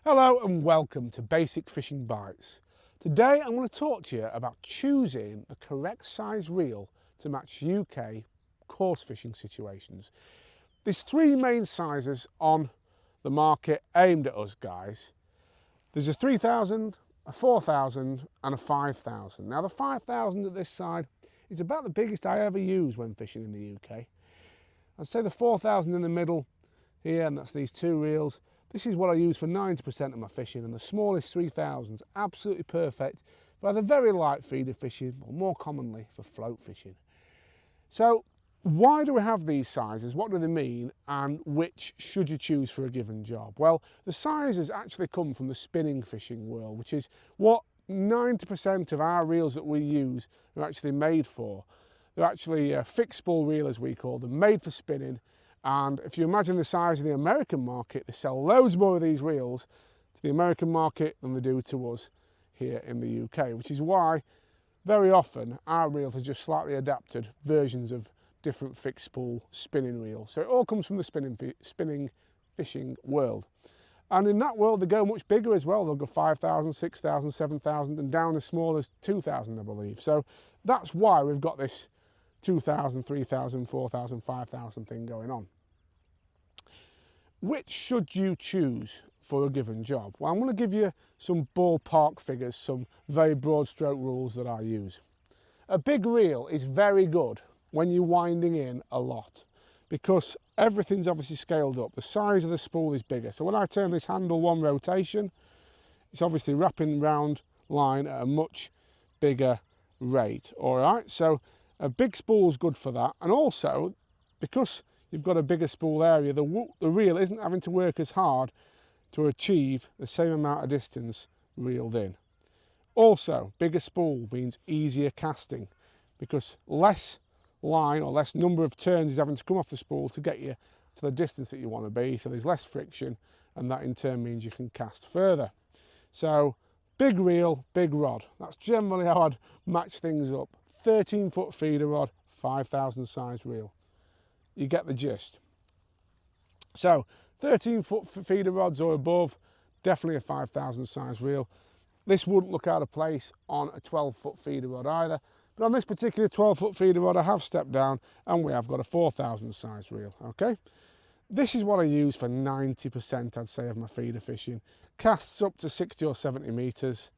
Hello and welcome to Basic Fishing Bites. Today I'm going to talk to you about choosing the correct size reel to match UK coarse fishing situations. There's three main sizes on the market aimed at us guys. There's a 3000, a 4000 and a 5000. Now the 5000 at this side is about the biggest I ever use when fishing in the UK. I'd say the 4000 in the middle here, and that's these two reels. This is what I use for 90% of my fishing, and the smallest 3000 is absolutely perfect for either very light feeder fishing or more commonly for float fishing. So why do we have these sizes? What do they mean, and which should you choose for a given job? Well, the sizes actually come from the spinning fishing world, which is what 90% of our reels that we use are actually made for. They're actually a fixed spool reel, as we call them, made for spinning. And if you imagine the size of the American market, they sell loads more of these reels to the American market than they do to us here in the UK, which is why very often our reels are just slightly adapted versions of different fixed spool spinning reels. So it all comes from the spinning fishing world. And in that world, they go much bigger as well. They'll go 5,000, 6,000, 7,000 and down as small as 2,000, I believe. So that's why we've got this 2,000, 3,000, 4,000, 5,000 thing going on. Which should you choose for a given job? Well, I'm going to give you some ballpark figures, some very broad stroke rules that I use. A big reel is very good when you're winding in a lot because everything's obviously scaled up. The size of the spool is bigger. So when I turn this handle one rotation, it's obviously wrapping round line at a much bigger rate. All right, so a big spool is good for that. And also, because you've got a bigger spool area, the reel isn't having to work as hard to achieve the same amount of distance reeled in. Also, bigger spool means easier casting because less line or less number of turns is having to come off the spool to get you to the distance that you want to be. So there's less friction, and that in turn means you can cast further. So big reel, big rod. That's generally how I'd match things up. 13-foot feeder rod, 5,000 size reel. You get the gist. So 13-foot feeder rods or above, definitely a 5,000 size reel. This wouldn't look out of place on a 12-foot feeder rod either, but on this particular 12-foot feeder rod I have stepped down and we have got a 4,000 size reel. Okay, this is what I use for 90%, I'd say, of my feeder fishing. Casts up to 60 or 70 meters,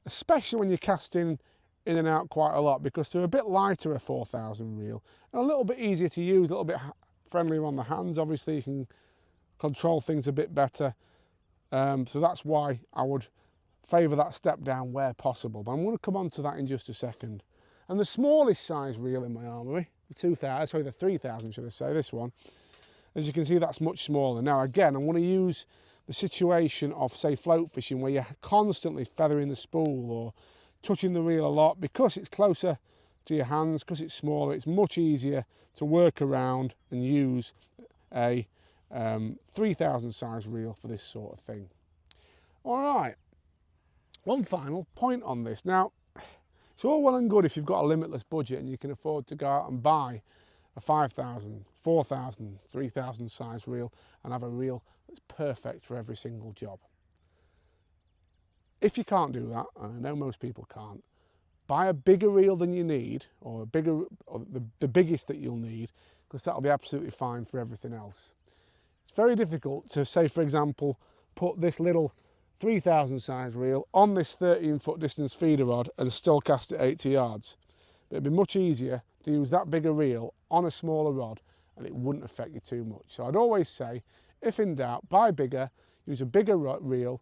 especially when you're casting in and out quite a lot, because they're a bit lighter, a 4,000 reel, and a little bit easier to use, a little bit friendlier on the hands. Obviously you can control things a bit better, so that's why I would favour that step down where possible, but I'm going to come on to that in just a second. And the smallest size reel in my armoury, the 3,000 should I say, this one, as you can see, that's much smaller. Now again, I'm going to use the situation of, say, float fishing where you're constantly feathering the spool or touching the reel a lot. Because it's closer to your hands, because it's smaller, it's much easier to work around and use a 3,000 size reel for this sort of thing. All right, one final point on this. Now, it's all well and good if you've got a limitless budget and you can afford to go out and buy a 5,000, 4,000, 3,000 size reel and have a reel that's perfect for every single job. If you can't do that, and I know most people can't, buy a bigger reel than you need, or the biggest that you'll need, because that'll be absolutely fine for everything else. It's very difficult to, say for example, put this little 3,000 size reel on this 13-foot distance feeder rod and still cast it 80 yards. But it'd be much easier to use that bigger reel on a smaller rod and it wouldn't affect you too much. So I'd always say, if in doubt, buy bigger, use a bigger reel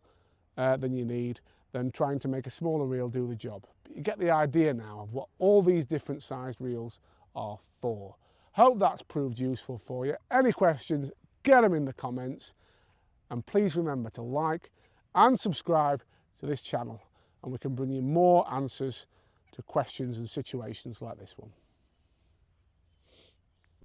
than you need, than trying to make a smaller reel do the job. But you get the idea now of what all these different sized reels are for. Hope that's proved useful for you. Any questions, get them in the comments, and please remember to like and subscribe to this channel, and we can bring you more answers to questions and situations like this one.